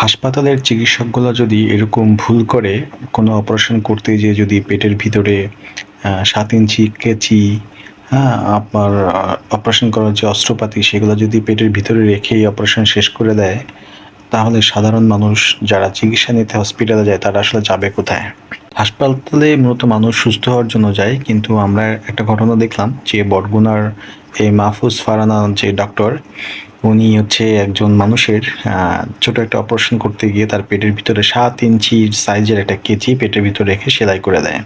হাসপাতালের চিকিৎসকগুলো যদি এরকম ভুল করে কোনো অপারেশন করতে যেয়ে যদি পেটের ভিতরে ৭ ইঞ্চি কেঁচি, হ্যাঁ? আপনার অপারেশন করার যে অস্ত্রপাতি সেগুলো যদি পেটের ভিতরে রেখেই অপারেশন শেষ করে দেয়, তাহলে সাধারণ মানুষ যারা চিকিৎসা নিতে হসপিটালে যায় তারা আসলে যাবে কোথায়? হাসপাতালে মূলত মানুষ সুস্থ হওয়ার জন্য যায়, কিন্তু আমরা একটা ঘটনা দেখলাম যে বরগুনার এই মাহফুজ ফারহানা যে ডক্টর, উনি হচ্ছে একজন মানুষের ছোট একটা অপারেশন করতে গিয়ে তার পেটের ভিতরে ৭ ইঞ্চি সাইজের একটা কেঁচি পেটের ভিতরে রেখে সেলাই করে দেয়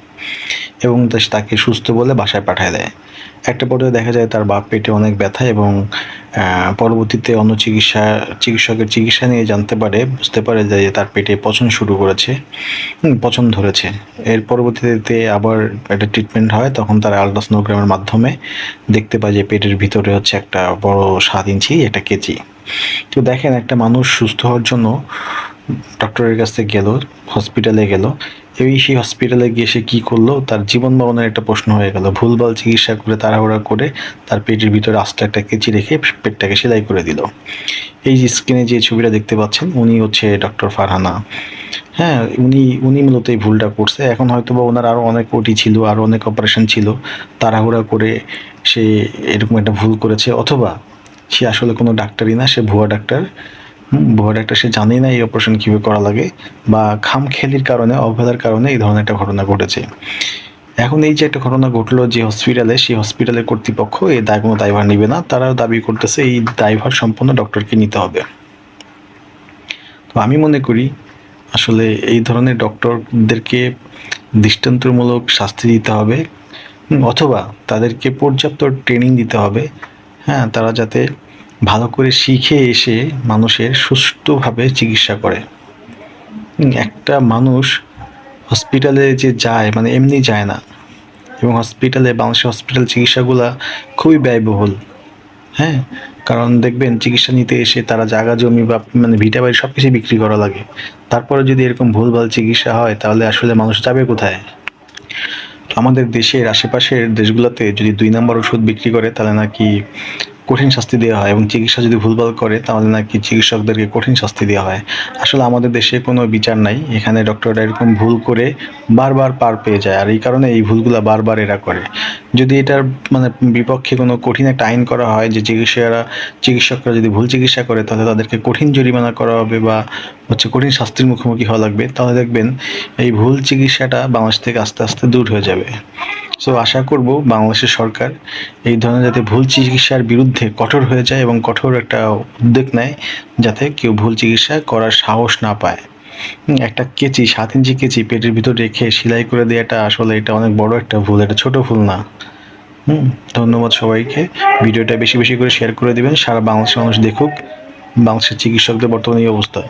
এবং তাকে সুস্থ বলে বাসায় পাঠায় দেয়। একটা পর্যায়ে দেখা যায় তার বাম পেটে অনেক ব্যথা এবং পরবর্তীতে অন্য চিকিৎসকের চিকিৎসা নিয়ে বুঝতে পারে যে তার পেটে পচন শুরু করেছে, পচন ধরেছে। এর পরবর্তীতে আবার একটা ট্রিটমেন্ট হয়, তখন তারা আল্ট্রাসোনোগ্রামের মাধ্যমে দেখতে পায় যে পেটের ভিতরে হচ্ছে একটা বড় ৭ ইঞ্চি একটা কেঁচি। তো দেখেন, একটা মানুষ সুস্থ হওয়ার জন্য ডক্টরের কাছে গেল, হসপিটালে গেল, সেই হসপিটালে গিয়ে সে কী করলো, তার জীবন মরণের একটা প্রশ্ন হয়ে গেল। ভুলভাল চিকিৎসা করে তাড়াহুড়া করে তার পেটের ভিতরে আস্ত একটা কেঁচি রেখে পেটটাকে সেলাই করে দিল। এই যে স্ক্রিনে যে ছবিটা দেখতে পাচ্ছেন, উনি হচ্ছে ডক্টর ফারহানা। হ্যাঁ, উনি মূলত এই ভুলটা করছে। এখন হয়তোবা ওনার আরও অনেক ওটি ছিল, আরও অনেক অপারেশন ছিল, তাড়াহুড়া করে সে এরকম একটা ভুল করেছে, অথবা সে আসলে কোনো ডাক্তারই না, সে ভুয়া ডাক্তার। ভুয়া ডাক্তার, সে জানেই না এই অপারেশন কীভাবে করা লাগে, বা খামখেয়ালির কারণে, অবহেলার কারণে এই ধরনের একটা ঘটনা ঘটেছে। এখন এই যে একটা ঘটনা ঘটলো যে হসপিটালে, সেই হসপিটালের কর্তৃপক্ষ এই কোনো দায়ভার নেবে না। তারা দাবি করতেছে এই দায়ভার সম্পূর্ণ ডক্টরকে নিতে হবে। তো আমি মনে করি আসলে এই ধরনের ডক্টরদেরকে দৃষ্টান্তমূলক শাস্তি দিতে হবে, অথবা তাদেরকে পর্যাপ্ত ট্রেনিং দিতে হবে। হ্যাঁ, তারা যাতে ভালো করে শিখে এসে মানুষের সুষ্ঠুভাবে চিকিৎসা করে। একটা মানুষ হসপিটালে যে যায়, মানে এমনি যায় না, এবং বাংলাদেশের হসপিটাল চিকিৎসাগুলা খুবই ব্যয়বহুল। হ্যাঁ, কারণ দেখবেন চিকিৎসা নিতে এসে তারা জায়গা জমি বা মানে ভিটা বাড়ি সব কিছু বিক্রি করা লাগে। তারপরে যদি এরকম ভুলভাল চিকিৎসা হয়, তাহলে আসলে মানুষ যাবে কোথায়? আমাদের দেশের আশেপাশের দেশগুলোতে যদি ২ নম্বর ওষুধ বিক্রি করে, তাহলে নাকি কঠিন শাস্তি দেওয়া হয়, এবং চিকিৎসা যদি ভুলভাল করে তাহলে নাকি চিকিৎসকদেরকে কঠিন শাস্তি দেওয়া হয়। আসলে আমাদের দেশে কোনো বিচার নাই। এখানে ডক্টররা এরকম ভুল করে বারবার পার পেয়ে যায়, আর এই কারণে এই ভুলগুলা বারবার এরা করে। যদি এটার মানে বিপক্ষে কোনো কঠিন একটা আইন করা হয় যে চিকিৎসকরা যদি ভুল চিকিৎসা করে তাহলে তাদেরকে কঠিন জরিমানা করা হবে, বা হচ্ছে কঠিন শাস্তির মুখোমুখি হওয়া লাগবে, তাহলে দেখবেন এই ভুল চিকিৎসাটা বাংলাদেশ থেকে আস্তে আস্তে দূর হয়ে যাবে। সো আশা করব বাংলাদেশের সরকার এই ধরনের যাতে ভুল চিকিৎসার বিরুদ্ধে কঠোর হয়ে যায় এবং কঠোর একটা উদ্যোগ নেয়, যাতে কেউ ভুল চিকিৎসা করার সাহস না পায়। একটা কেঁচি, ৭ ইঞ্চি কেঁচি পেটের ভিতর রেখে সেলাই করে দেওয়াটা আসলে এটা অনেক বড় একটা ভুল, এটা ছোট ভুল না। ধন্যবাদ সবাইকে। ভিডিওটা বেশি বেশি করে শেয়ার করে দিবেন, সারা বাংলাদেশের মানুষ দেখুক বাংলাদেশের চিকিৎসকদের বর্তমানে এই অবস্থা।